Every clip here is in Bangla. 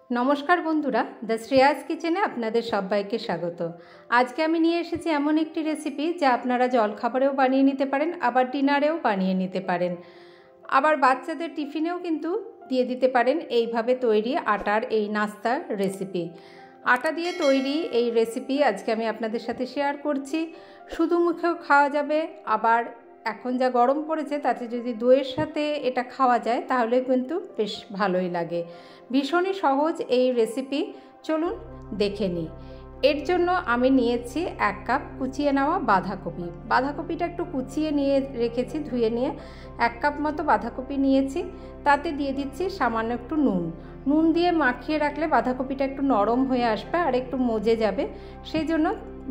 नमस्कार बंधुरा द श्रेयास किचेने आपनादेर सबाइके स्वागत। आज के आमी निये एसेछि एमन एकटी रेसिपि जा आपनारा जलखाबारेও बानिये निते पारेन, आबार डिनारेও बानिये निते पारेन, आबार बाच्चादेर टिफिनेও किन्तु दिये दिते पारेन। एइभावे तैरी आटार एइ नास्तार रेसिपि, आटा दिये तैरी एइ रेसिपि आजके आमी आपनादेर साथे शेयार करछि। शुधु मुखेও खाওয়া যাবে, आबार এখন যা গরম পড়েছে তাতে যদি দইয়ের সাথে এটা খাওয়া যায় তাহলে কিন্তু বেশ ভালোই লাগে। ভীষণই সহজ এই রেসিপি, চলুন দেখে নিই। এর জন্য আমি নিয়েছি 1 কাপ কুচিয়ে নেওয়া বাঁধাকপি। বাঁধাকপিটা একটু কুচিয়ে নিয়ে রেখেছি, ধুয়ে নিয়ে 1 কাপ মতো বাঁধাকপি নিয়েছি। তাতে দিয়ে দিচ্ছি সামান্য একটু নুন। নুন দিয়ে মাখিয়ে রাখলে বাঁধাকপিটা একটু নরম হয়ে আসবে আর একটু মজে যাবে। সেই জন্য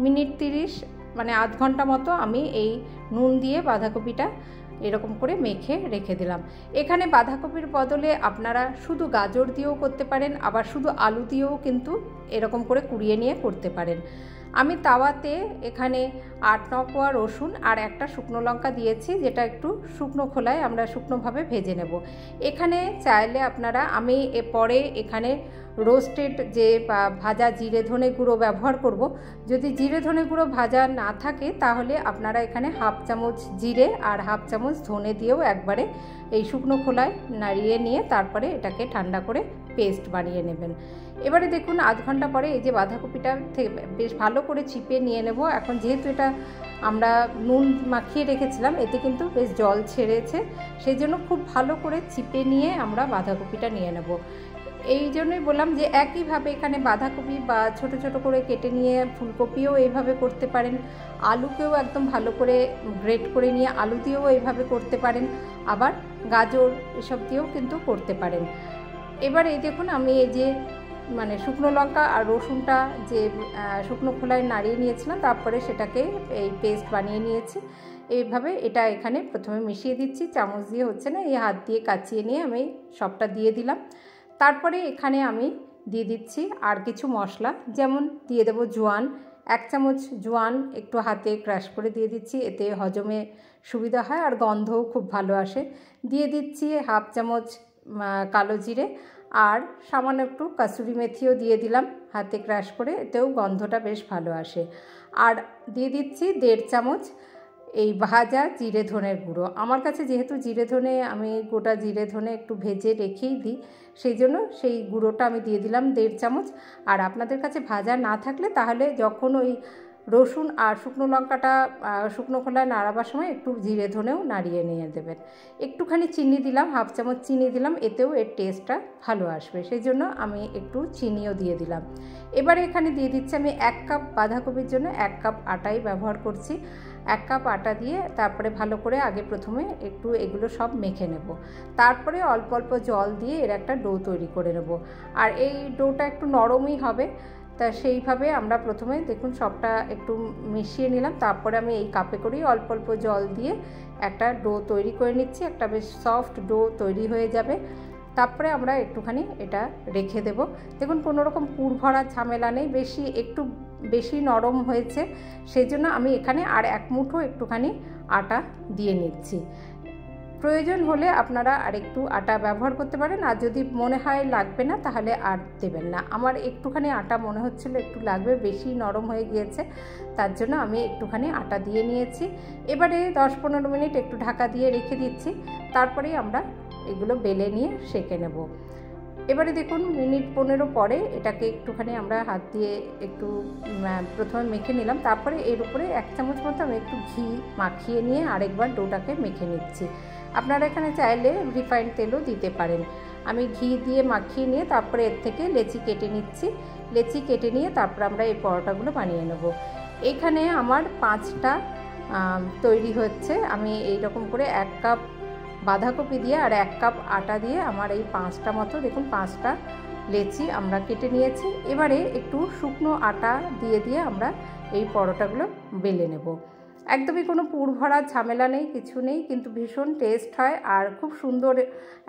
মিনিট 30 মানে আধ ঘন্টা মতো আমি এই নুন দিয়ে বাঁধাকপিটা এরকম করে মেখে রেখে দিলাম। এখানে বাঁধাকপির বদলে আপনারা শুধু গাজর দিয়েও করতে পারেন, আবার শুধু আলু দিয়েও কিন্তু এরকম করে কুড়িয়ে নিয়ে করতে পারেন। আমি তাওয়াতে এখানে 8-9 কোয়া রসুন আর একটা শুকনো লঙ্কা দিয়েছি, যেটা একটু শুকনো খোলায় আমরা শুকনোভাবে ভেজে নেব। এখানে চাইলে আপনারা, আমি পরে এখানে রোস্টেড যে ভাজা জিরে ধনে গুঁড়ো ব্যবহার করব। যদি জিরে ধনে গুঁড়ো ভাজা না থাকে তাহলে আপনারা এখানে হাফ চামচ জিরে আর হাফ চামচ ধনে দিয়েও একবারে এই শুকনো খোলায় নাড়িয়ে নিয়ে তারপরে এটাকে ঠান্ডা করে পেস্ট বানিয়ে নেবেন। এবারে দেখুন আধ ঘন্টা পরে এই যে বাঁধাকপিটা বেশ ভালো করে চিপে নিয়ে নেব। এখন যেহেতু এটা আমরা নুন মাখিয়ে রেখেছিলাম এতে কিন্তু বেশ জল ছেড়েছে, সেই জন্য খুব ভালো করে চিপে নিয়ে আমরা বাঁধাকপিটা নিয়ে নেব। এই জন্যই বললাম যে একইভাবে এখানে বাঁধাকপি বা ছোট ছোট করে কেটে নিয়ে ফুলকপিও এইভাবে করতে পারেন, আলুকেও একদম ভালো করে গ্রেট করে নিয়ে আলু দিয়েও এইভাবে করতে পারেন, আবার গাজর এসব দিয়েও কিন্তু করতে পারেন। এবার এই দেখুন আমি এই যে মানে শুকনো লঙ্কা আর রসুনটা যে শুকনো খোলায় নাড়িয়ে নিয়েছিলাম তারপরে সেটাকে এই পেস্ট বানিয়ে নিয়েছি। এইভাবে এটা এখানে প্রথমে মিশিয়ে দিচ্ছি, চামচ দিয়ে হচ্ছে না, এই হাত দিয়ে কাচিয়ে নিয়ে আমি সবটা দিয়ে দিলাম। তারপরে এখানে আমি দিয়ে দিচ্ছি আর কিছু মশলা, যেমন দিয়ে দেবো জোয়ান, 1 চামচ জোয়ান একটু হাতে ক্রাশ করে দিয়ে দিচ্ছি, এতে হজমে সুবিধা হয় আর গন্ধও খুব ভালো আসে। দিয়ে দিচ্ছি হাফ চামচ কালো জিরে আর সামান্য একটু কাসুরি মেথিও দিয়ে দিলাম হাতে ক্রাশ করে, এতেও গন্ধটা বেশ ভালো আসে। আর দিয়ে দিচ্ছি 1.5 চামচ এই ভাজা জিরে ধনের গুঁড়ো। আমার কাছে যেহেতু জিরে ধনে আমি গোটা জিরে ধনে একটু ভেজে রেখেই দিই, সেই জন্য সেই গুঁড়োটা আমি দিয়ে দিলাম 1.5 চামচ। আর আপনাদের কাছে ভাজা না থাকলে তাহলে যখন ওই রসুন আর শুকনো লঙ্কাটা শুকনো খোলায় নাড়াবার সময় একটু জিরে ধনেও নাড়িয়ে নিয়ে দেবেন। একটুখানি চিনি দিলাম, হাফ চামচ চিনি দিলাম, এতেও এর টেস্টটা ভালো আসবে, সেই জন্য আমি একটু চিনিও দিয়ে দিলাম। এবারে এখানে দিয়ে দিচ্ছি আমি 1 কাপ বাঁধাকপির জন্য 1 কাপ আটাই ব্যবহার করছি। 1 কাপ আটা দিয়ে তারপরে ভালো করে আগে প্রথমে একটু এগুলো সব মেখে নেব, তারপরে অল্প অল্প জল দিয়ে এর একটা ডো তৈরি করে নেব। আর এই ডোটা একটু নরমই হবে, তা সেইভাবে আমরা প্রথমে দেখুন সবটা একটু মিশিয়ে নিলাম, তারপরে আমি এই কাপে করেই অল্প অল্প জল দিয়ে একটা ডো তৈরি করে নিচ্ছি। একটা বেশ সফট ডো তৈরি হয়ে যাবে, তারপরে আমরা একটুখানি এটা রেখে দেব। দেখুন কোনো রকম পুর ভরা ঝামেলা নেই, একটু বেশি নরম হয়েছে, সেই জন্য আমি এখানে আর 1 মুঠো একটুখানি আটা দিয়ে নিচ্ছি। প্রয়োজন হলে আপনারা আর একটু আটা ব্যবহার করতে পারেন, আর যদি মনে হয় লাগবে না তাহলে আর দেবেন না। আমার একটুখানি আটা মনে হচ্ছিল একটু লাগবে, বেশি নরম হয়ে গিয়েছে, তার জন্য আমি একটুখানি আটা দিয়ে নিয়েছি। এবারে 10-15 মিনিট একটু ঢাকা দিয়ে রেখে দিচ্ছি, তারপরেই আমরা এগুলো বেলে নিয়ে সেঁকে নেব। এবারে দেখুন মিনিট 15 পরে এটাকে একটুখানি আমরা হাত দিয়ে একটু প্রথমে মেখে নিলাম, তারপরে এর উপরে 1 চামচ মতো আমি একটু ঘি মাখিয়ে নিয়ে আরেকবার ডোটাকে মেখে নিচ্ছি। আপনারা এখানে চাইলে রিফাইন্ড তেলও দিতে পারেন। আমি ঘি দিয়ে মাখিয়ে নিয়ে তারপরে এর থেকে লেচি কেটে নিচ্ছি। লেচি কেটে নিয়ে তারপর আমরা এই পরোটাগুলো বানিয়ে নেব। এখানে আমার 5টা তৈরি হচ্ছে। আমি এইরকম করে 1 কাপ বাঁধাকপি দিয়ে আর 1 কাপ আটা দিয়ে আমার এই 5টা মতো, দেখুন 5টা লেচি আমরা কেটে নিয়েছি। এবারে একটু শুকনো আটা দিয়ে আমরা এই পরোটাগুলো বেলে নেব। একদমই কোনো পুর ভরা ঝামেলা নেই, কিছু নেই, কিন্তু ভীষণ টেস্ট হয় আর খুব সুন্দর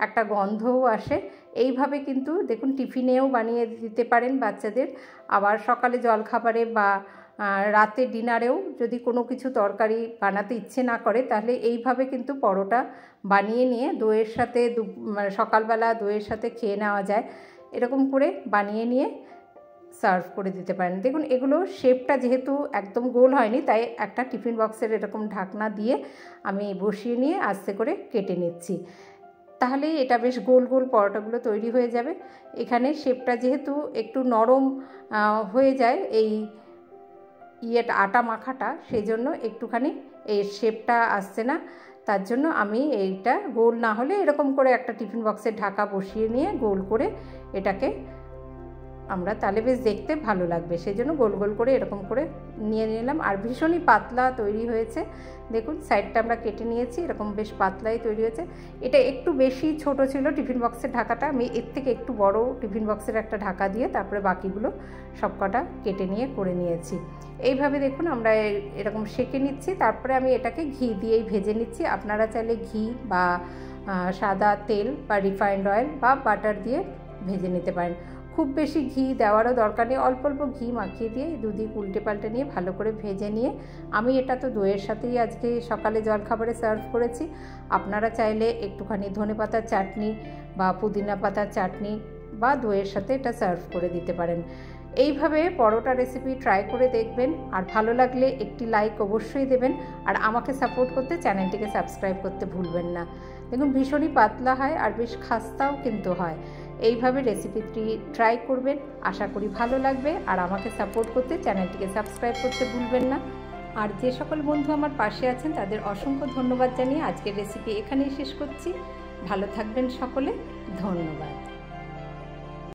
একটা গন্ধও আসে। এইভাবে কিন্তু দেখুন টিফিনেও বানিয়ে দিতে পারেন বাচ্চাদের, আবার সকালে জলখাবারে বা রাতে ডিনারেও যদি কোনো কিছু তরকারি বানাতে ইচ্ছে না করে তাহলে এইভাবে কিন্তু পরোটা বানিয়ে নিয়ে দইয়ের সাথে সকালবেলা দইয়ের সাথে খেয়ে নেওয়া যায়। এরকম করে বানিয়ে নিয়ে সার্ভ করে দিতে পারেন। দেখুন এগুলো শেপটা যেহেতু একদম গোল হয়নি, তাই একটা টিফিন বক্সের এরকম ঢাকনা দিয়ে আমি বসিয়ে নিয়ে আস্তে করে কেটে নিচ্ছি। তাহলেই এটা বেশ গোল গোল পরোটাগুলো তৈরি হয়ে যাবে। এখানে শেপটা যেহেতু একটু নরম হয়ে যায় এই আটা মাখাটা, সেই জন্য একটুখানি এই শেপটা আসছে না। তার জন্য আমি এইটা গোল না হলে এরকম করে একটা টিফিন বক্সের ঢাকা বসিয়ে নিয়ে গোল করে এটাকে আমরা, তাহলে বেশ দেখতে ভালো লাগবে, সেই জন্য গোল গোল করে এরকম করে নিয়ে নিলাম। আর ভীষণই পাতলা তৈরি হয়েছে। দেখুন সাইডটা আমরা কেটে নিয়েছি, এরকম বেশ পাতলাই তৈরি হয়েছে। এটা একটু বেশি ছোট ছিল টিফিন বক্সের ঢাকাটা, আমি এর থেকে একটু বড় টিফিন বক্সের একটা ঢাকা দিয়ে তারপরে বাকিগুলো সবকটা কেটে নিয়ে করে নিয়েছি। এইভাবে দেখুন আমরা এরকম সেঁকে নিচ্ছি, তারপরে আমি এটাকে ঘি দিয়েই ভেজে নিচ্ছি। আপনারা চাইলে ঘি বা সাদা তেল বা রিফাইন্ড অয়েল বা বাটার দিয়ে ভেজে নিতে পারেন। খুব বেশি ঘি দেওয়ারও দরকার নেই, অল্প অল্প ঘি মাখিয়ে দিয়ে দুদিক উল্টে পাল্টে নিয়ে ভালো করে ভেজে নিয়ে আমি এটা তো দইয়ের সাথেই আজকে সকালে জলখাবারে সার্ভ করেছি। আপনারা চাইলে একটুখানি ধনেপাতার চাটনি বা পুদিনা পাতার চাটনি বা দইয়ের সাথে এটা সার্ভ করে দিতে পারেন। এইভাবে পরোটা রেসিপি ট্রাই করে দেখবেন, আর ভালো লাগলে একটি লাইক অবশ্যই দেবেন, আর আমাকে সাপোর্ট করতে চ্যানেলটিকে সাবস্ক্রাইব করতে ভুলবেন না। দেখুন ভীষণই পাতলা হয় আর বেশ খাস্তাও কিন্তু হয়। এইভাবে রেসিপিটি ট্রাই করবেন, আশা করি ভালো লাগবে। আর আমাকে সাপোর্ট করতে চ্যানেলটিকে সাবস্ক্রাইব করতে ভুলবেন না। আর যে সকল বন্ধু আমার পাশে আছেন তাদের অসংখ্য ধন্যবাদ জানিয়ে আজকের রেসিপি এখানেই শেষ করছি। ভালো থাকবেন সকলে, ধন্যবাদ।